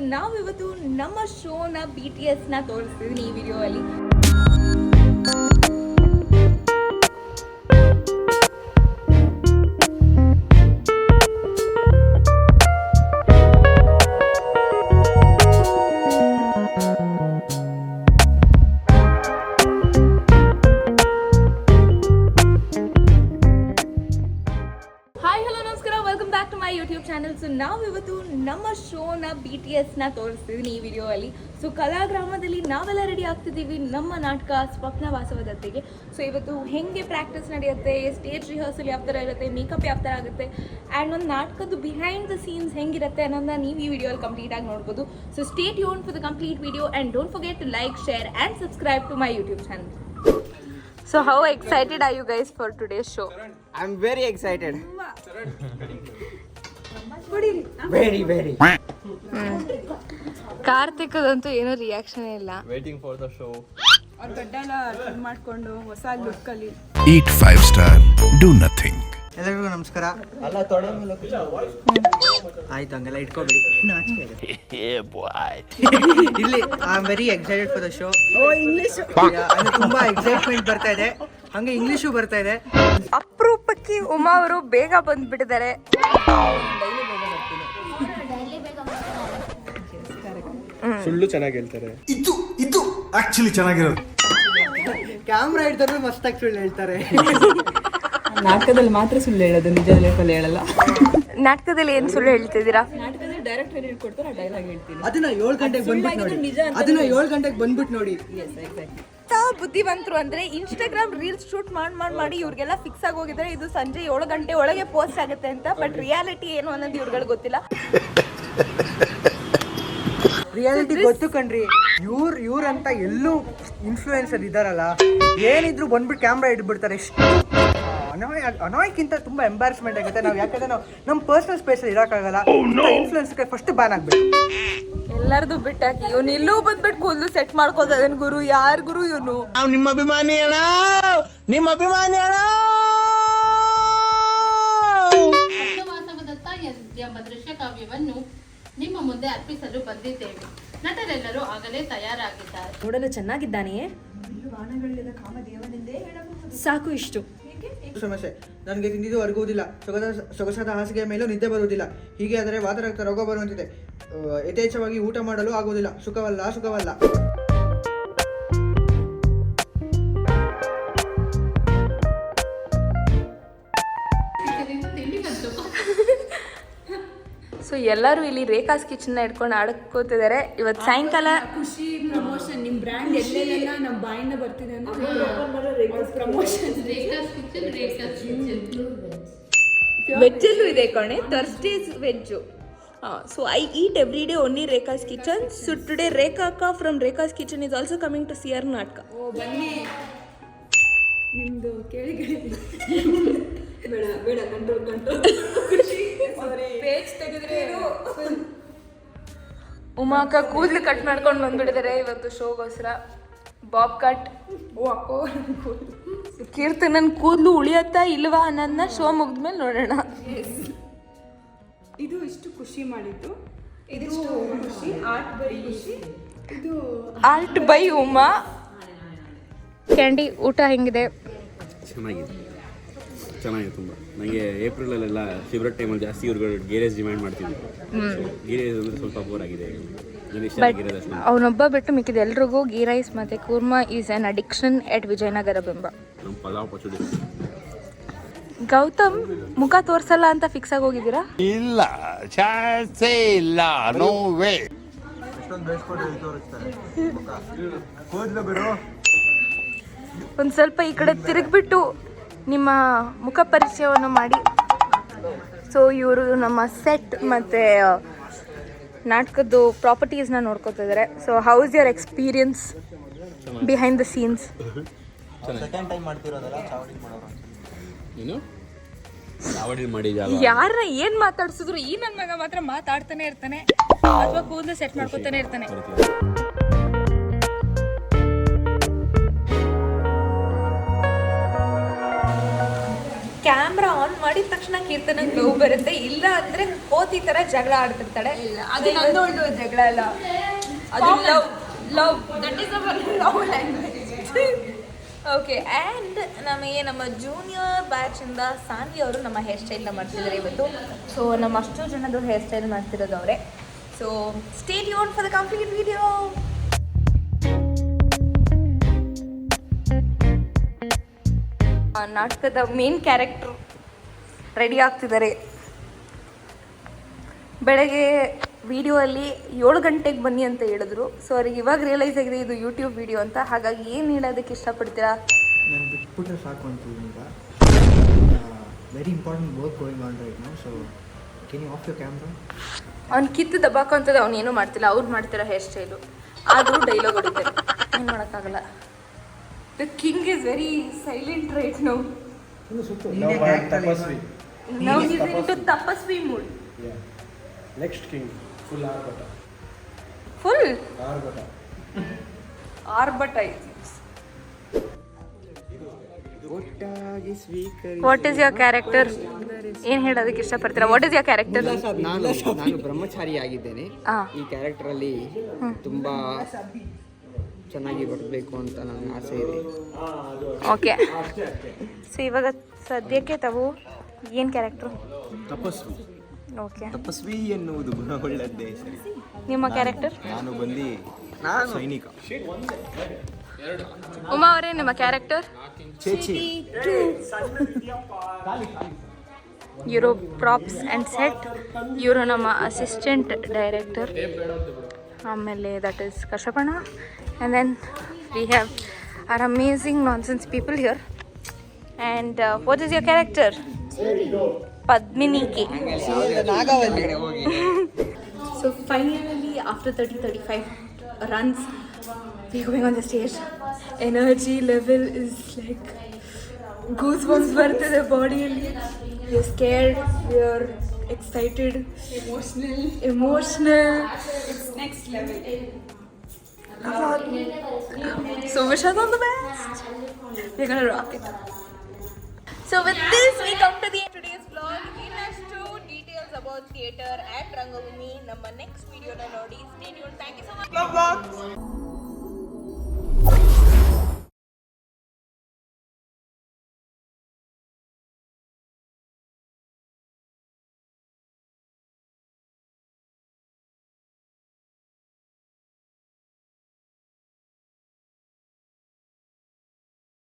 So ನಾವಿವತ್ತು ನಮ್ಮ ಶೋನ BTSನ ತೋರಿಸ್ತಿದ್ದೀನಿ ಈ ವಿಡಿಯೋದಲ್ಲಿ. YouTube channel. ಸೊ ನಾವಿವತ್ತು ನಮ್ಮ ಶೋನ BTSನ ತೋರಿಸ್ತಿದ್ದೀನಿ ಈ ವಿಡಿಯೋಯಲ್ಲಿ. ಸೊ ಕಲಾಗ್ರಾಮದಲ್ಲಿ ನಾವೆಲ್ಲ ರೆಡಿ ಆಗ್ತಿದ್ದೀವಿ ನಮ್ಮ ನಾಟಕ ಸ್ವಪ್ನ ವಾಸವದತ್ತೆಗೆ. ಸೊ ಇವತ್ತು ಹೆಂಗೆ ಪ್ರಾಕ್ಟೀಸ್ ನಡೆಯುತ್ತೆ, ಸ್ಟೇಜ್ ರಿಹರ್ಸಲ್ ಯಾವ ಥರ ಇರುತ್ತೆ, ಮೇಕಪ್ ಯಾವ ಥರ ಆಗುತ್ತೆ, ಆ್ಯಂಡ್ ಒಂದು ನಾಟಕದ್ದು ಬಿಹೈಂಡ್ ದ ಸೀನ್ಸ್ ಹೆಂಗಿರುತ್ತೆ ಅನ್ನೋದನ್ನ ನೀವು ಈ ವಿಡಿಯೋಲ್ಲಿ ಕಂಪ್ಲೀಟಾಗಿ ನೋಡ್ಬೋದು. So stay tuned for the complete video and don't forget to like, share and subscribe to my YouTube channel. So how excited are you guys for today's show? I'm very excited. Very. ಕಾರ್ತಿಕದಂತೂ ಏನೋ reaction ಇಲ್ಲ. Waiting for the show. ಅವ್ರ ಗಡ್ಡೆಲ್ಲ trim ಮಾಡ್ಕೊಂಡು ಹೊಸ look ಅಲ್ಲಿ. Eat 5 star, do nothing. ಎಲ್ಲರಿಗೂ ನಮಸ್ಕಾರ. ಅಲ್ಲ ತೊಡೆ ಮೇಲೆ ಆಯ್ತು ಹಂಗೆಲ್ಲ ಇಟ್ಕೋಬೇಡಿ. ಇಲ್ಲಿ I am very excited for the show. English ತುಂಬಾ ಎಕ್ಸೈಟ್ಮೆಂಟ್ ಬರ್ತಾ ಇದೆ, ಹಂಗೆ ಇಂಗ್ಲಿಷು ಬರ್ತಾ ಇದೆ. ಅಪರೂಪಕ್ಕೆ ಉಮಾ ಅವರು ಬೇಗ ಬಂದ್ಬಿಟ್ಟಿದ್ದಾರೆ. ಸುಳ್ಳು ಚೆನ್ನಾಗಿ ಹೇಳ್ತಾರೆ. ಇದು ಆಕ್ಚುಲಿ ಚೆನ್ನಾಗಿರೋದು. ಕ್ಯಾಮ್ರಾ ಹಿಡ್ತಾರೆ ಮಸ್ತಾಗಿ ಸುಳ್ಳು ಹೇಳ್ತಾರೆ. ನಾಟಕದಲ್ಲಿ ಮಾತ್ರ ಸುಳ್ಳು ಹೇಳೋದು, ನಿಜ ಲೈಫಲ್ಲಿ ಹೇಳಲ್ಲ. ನಾಟಕದಲ್ಲಿ ಏನು ಸುಳ್ಳು ಹೇಳ್ತಿದ್ದೀರಾ? ನಾಟಕದಲ್ಲಿ ಡೈರೆಕ್ಟರ್ ಹೇಳ್ಕೊಡ್ತಾರೆ, ಆ ಡೈಲಾಗ್ ಹೇಳ್ತೀನಿ. ಅದನ್ನ 7 ಗಂಟೆಗೆ ಬಂದ್ಬಿಟ್ಟು ನೋಡಿ. ಅದನ್ನ 7 ಗಂಟೆಗೆ ಬಂದ್ಬಿಟ್ಟು ನೋಡಿ. ಬುದ್ಧಿವಂತರು ಅಂದ್ರೆ ಇನ್ಸ್ಟಾಗ್ರಾಮ್ ರೀಲ್ಸ್ ಶೂಟ್ ಮಾಡಿ ಇವ್ರಿಗೆಲ್ಲ ಫಿಕ್ಸ್ ಆಗಿ ಹೋಗಿದ್ದಾರೆ ಇದು ಸಂಜೆ 7 ಗಂಟೆ ಒಳಗೆ ಪೋಸ್ಟ್ ಆಗುತ್ತೆ ಅಂತ. ಬಟ್ ರಿಯಾಲಿಟಿ ಏನು ಅನ್ನೋದು ಇವ್ರಿಗೆ ಗೊತ್ತಿಲ್ಲ. ರಿಯಾಲಿಟಿ ಗೊತ್ತು ಕಣ್ರಿ. ಇವ್ರಂತ ಎಲ್ಲೂ ಇನ್ಫ್ಲೂಯೆನ್ಸರ್ ಇದ್ದಾರಲ್ಲ, ಏನಿದ್ರು ಬಂದ್ಬಿಟ್ಟು ಕ್ಯಾಮ್ರಾ ಇಟ್ಬಿಡ್ತಾರೆ. ಎಷ್ಟು ಅನಾಯಕ್ಕಿಂತ ತುಂಬಾ ಎಂಬಾರಸ್ಮೆಂಟ್ ಆಗುತ್ತೆ. ನಾವು ಯಾಕಂದ್ರೆ ನಾವು ನಮ್ಮ ಪರ್ಸನಲ್ ಸ್ಪೇಸ್ ಅಲ್ಲಿ ಇರೋಕ್ಕಾಗಲ್ಲ. ಇನ್ಫ್ಲೂಯೆನ್ಸ್ಗೆ ಫಸ್ಟ್ ಬ್ಯಾನ್ ಆಗ್ಬೇಕು. ಎಲ್ಲರದು ಬಿಟ್ಟಾಕಿ ಇವ್ನು ಇಲ್ಲೂ ಬಂದ್ಬಿಟ್ಟು ಕೂದಲು ಸೆಟ್ ಮಾಡ್ಕೋದನ್ ಗುರು. ಯಾರ್ ಗುರು ಇವನು? ನಿಮ್ಮ ಅಭಿಮಾನಿ ಅಣ್ಣ, ನಿಮ್ಮ ಅಭಿಮಾನಿ ಅಣ್ಣ. ಸ್ವಪ್ನವಾಸವದತ್ತ ಎಂಬ ದೃಶ್ಯ ಕಾವ್ಯವನ್ನು ನಿಮ್ಮ ಮುಂದೆ ಅರ್ಪಿಸಲು ಬಂದಿದ್ದೇವೆ. ನಟರೆಲ್ಲರೂ ಆಗಲೇ ತಯಾರಾಗಿದ್ದಾರೆ. ನೋಡಲು ಚೆನ್ನಾಗಿದ್ದಾನೆಯೇ? ಸಾಕು ಇಷ್ಟು. ಸಮಸ್ಯೆ ನನಗೆ ತಿಂದಿದ್ದು ಅರಗುವುದಿಲ್ಲ, ಸೊಗಸಾದ ಹಾಸಿಗೆಯ ಮೇಲೂ ನಿದ್ದೆ ಬರುವುದಿಲ್ಲ. ಹೀಗೆ ಆದರೆ ವಾತರಕ್ತ ರೋಗ ಬರುವಂತಿದೆ. ಯಥೇಚ್ಛವಾಗಿ ಊಟ ಮಾಡಲು ಆಗುವುದಿಲ್ಲ. ಸುಖವಲ್ಲ. ಸೊ ಎಲ್ಲರೂ ಇಲ್ಲಿ ರೇಖಾಸ್ ಕಿಚನ್ ಇಟ್ಕೊಂಡು ಆಡ್ಕೋತಿದ್ದಾರೆ. ಇವತ್ತು ಸಾಯಂಕಾಲ ಖುಷಿ ಪ್ರಮೋಷನ್. ನಿಮ್ಮ ಬ್ರ್ಯಾಂಡ್ ಎಲ್ಲೆಲ್ಲ ನಮ್ಮ ಬಾಯಿಂದ ಬರ್ತಿದೆ ಅಂದ್ರೆ ಪ್ರಮೋಷನ್. ವೆಜ್ಜಲ್ಲೂ ಇದೆ ಕಣೆ, Thursdays veg. So I eat every day only Rekha's kitchen. So today Rekha ಅಕ್ಕ from Rekha's kitchen is also coming to ಸಿಯರ್ ನಾಟಕ. ಬನ್ನಿ, ನಿಮ್ದು ಕೇಳಿ ಬೇಡ ಕಂಟ್ರೋಲ್. ಪೇಜ್ ತೆಗೆದ್ರೆ ಉಮಾಕ ಕೂದಲು ಕಟ್ ಮಾಡ್ಕೊಂಡು ಬಂದ್ಬಿಟ್ಟಿದ್ದಾರೆ ಇವತ್ತು ಶೋಗೋಸ್ಕರ. Bob cut. ಕೀರ್ತನನ್ ಕೂದಲು ಉಳಿಯತ್ತಾ ಇಲ್ವಾ ಅನ್ನೋದನ್ನ ಶೋ ಮುಗಿದ್ಮೇಲೆ ನೋಡೋಣ. ಇದು ಇಷ್ಟು ಖುಷಿ ಮಾಡಿದ್ದು. ಇದು ಖುಷಿ ಆರ್ಟ್ ಬೈ ಖುಷಿ. ಇದು ಆರ್ಟ್ ಬೈ ಉಮಾ. ಕ್ಯಾಂಡಿ, ಊಟ ಹೆಂಗಿದೆ? ಚೆನ್ನಾಗಿದೆ ತುಂಬ. ನನಗೆ ಏಪ್ರಿಲಲ್ಲೆಲ್ಲ ಶಿವರಾತ್ರಿ ಟೈಮಲ್ಲಿ ಜಾಸ್ತಿ ಇವ್ರುಗಳು ಗೀರೇಜ್ ಡಿಮ್ಯಾಂಡ್ ಮಾಡ್ತಿದ್ರು. ಗೀರೇಜ್ ಅಂದರೆ ಸ್ವಲ್ಪ ಬೋರ್ ಆಗಿದೆ. ಅವನೊಬ್ಬ ಬಿಟ್ಟು ಮಿಕ್ಕಿದ ಎಲ್ರಿಗೂ ಗೀ ರೈಸ್ ಮತ್ತು ಕೂರ್ಮಾ ಈಸ್ ಆನ್ ಅಡಿಕ್ಷನ್ ಎಟ್ ವಿಜಯನಗರ ಬೆಂಬ. ನಮ್ಮ ಪಲಾವ್ ಪಚಡಿ. ಗೌತಮ್ ಮುಖ ತೋರ್ಸಲ್ಲ ಅಂತ ಫಿಕ್ಸ್ ಆಗಿ ಹೋಗಿದ್ದೀರಾ? ಇಲ್ಲ, ಚಾನ್ಸೇ ಇಲ್ಲ, ನೋ ವೇ. ಒಂದು ಸ್ವಲ್ಪ ಈ ಕಡೆ ತಿರುಗಿಬಿಟ್ಟು ನಿಮ್ಮ ಮುಖ ಪರಿಚಯವನ್ನು ಮಾಡಿ. ಸೊ ಇವರು ನಮ್ಮ ಸೆಟ್ ಮತ್ತು ನಾಟಕದ್ದು ಪ್ರಾಪರ್ಟೀಸ್ನ ನೋಡ್ಕೊತಿದ್ದಾರೆ. So how is your experience behind the scenes? ಯಾರನ್ನ ಏನು ಮಾತಾಡ್ಸಿದ್ರು ಈ ನನ್ನ ಮಗ ಮಾತ್ರ ಮಾತಾಡ್ತಾನೆ ಇರ್ತಾನೆ ಅಥವಾ ಕೂದಲು ಸೆಟ್ ಮಾಡ್ಕೊತಾನೆ ಇರ್ತಾನೆ. ಕ್ಯಾಮ್ರಾ ಆನ್ ಆನ್ ಮಾಡಿದ ತಕ್ಷಣ ಕೀರ್ತನ ಲವ್ ಬರುತ್ತೆ, ಇಲ್ಲ ಅಂದ್ರೆ ಕೋತಿ ತರ ಜಗಳ ಆಡ್ತಿರ್ತಾಳೆ. ಅದು ನಂದೊಂದು ಜಗಳ ಅಲ್ಲ, ಅದು love love that is our love language. Okay, and ನಮ್ಮ ಜೂನಿಯರ್ ಬ್ಯಾಚಿಂದ ಸಾನ್ವಿ ಅವರು ನಮ್ಮ ಹೇರ್ ಸ್ಟೈಲ್ನ ಮಾಡ್ತಿದ್ದಾರೆ ಇವತ್ತು. ಸೊ ನಮ್ಮ ಅಷ್ಟು ಜನದ್ದು ಹೇರ್ ಸ್ಟೈಲ್ ಮಾಡ್ತಿರೋದು ಅವರೇ. So stay tuned for the complete video. ನಾಟಕದ ಮೇನ್ ಕ್ಯಾರೆಕ್ಟರ್ ರೆಡಿ ಆಗ್ತಿದ್ದಾರೆ. ಬೆಳಗ್ಗೆ ವಿಡಿಯೋ ಅಲ್ಲಿ 7 ಗಂಟೆಗೆ ಬನ್ನಿ ಅಂತ ಹೇಳಿದ್ರು. ಸೊ ಅವ್ರಿಗೆ ಇವಾಗ ರಿಯಲೈಸ್ ಆಗಿದೆ ಇದು ಯೂಟ್ಯೂಬ್ ವಿಡಿಯೋ ಅಂತ. ಹಾಗಾಗಿ ಏನು ಹೇಳೋದಕ್ಕೆ ಇಷ್ಟಪಡ್ತೀರಾ? ನಾನು ಬಿಟ್ಬಿಟ್ರೆ ಸಾಕು ಅಂತೀವಿ ಈಗ. Very important work going on right now, so can you off your camera? ಅವ್ನು ಕಿತ್ತು ದಬ್ಬಾಕೋ ಅಂತದ್ದು ಅವನೇನು ಮಾಡ್ತಿಲ್ಲ, ಅವ್ರು ಮಾಡ್ತಿರೋ ಹೇರ್ ಸ್ಟೈಲು. ಆದರೂ ಡೈಲಾಗ್ ಹೊಡಿತಾರೆ, ಏನು ಮಾಡೋಕ್ಕಾಗಲ್ಲ. The king is very silent right now. Now he's into tapasvi mood. Next king, full arbata. Full? Arbata. Arbata is. What is your character? ಏನು ಹೇಳೋದಕ್ಕೆ ಇಷ್ಟಪಡ್ತೀರಾ? What is your character? ನಾನು ಬ್ರಹ್ಮಚಾರಿ ಆಗಿದ್ದೇನೆ. ಈ ಕ್ಯಾರೆಕ್ಟರ್ ಅಲ್ಲಿ ತುಂಬಾ ಚೆನ್ನಾಗಿ ಬರಬೇಕು ಅಂತ ನನ್ನ ಆಸೆ ಇದೆ. ಓಕೆ, ಸೊ ಇವಾಗ ಸದ್ಯಕ್ಕೆ ತಾವು ಏನು ಕ್ಯಾರೆಕ್ಟ್ರು? ತಪಸ್ವಿ. ಓಕೆ, ತಪಸ್ವಿ ಎನ್ನುವುದು ಗುಣವುಳ್ಳದ್ದೇ ಸರಿ. ನಿಮ್ಮ ಕ್ಯಾರೆಕ್ಟರ್? ನಾನು ಸೈನಿಕ. ಉಮಾ ಅವರೇ, ನಿಮ್ಮ ಕ್ಯಾರೆಕ್ಟರ್? ಚೇಚಿ. ಇವರು ಪ್ರಾಪ್ಸ್ ಆ್ಯಂಡ್ ಸೆಟ್, ಇವರು ನಮ್ಮ ಅಸಿಸ್ಟೆಂಟ್ ಡೈರೆಕ್ಟರ್. ಆಮೇಲೆ ದಟ್ ಈಸ್ ಕಶ್ಯಪಣ್ಣ. And then we have our amazing nonsense people here. And what is your character? ಪದ್ಮಿನಿಕೆ. So finally, after 30-35 runs, we're going on the stage. Energy level is like goosebumps ಬರ್ತದೆ ಬಾಡಿಯಲ್ಲಿ. We're scared, we're excited, emotional. It's next level. So wish us all the best. We're gonna rock it. So with this, we come to the end of today's vlog. ಇನ್ನಷ್ಟು details about theatre and Rangabhoomi ನಮ್ಮ next video na ನೋಡಿ. Stay tuned. Thank you so much.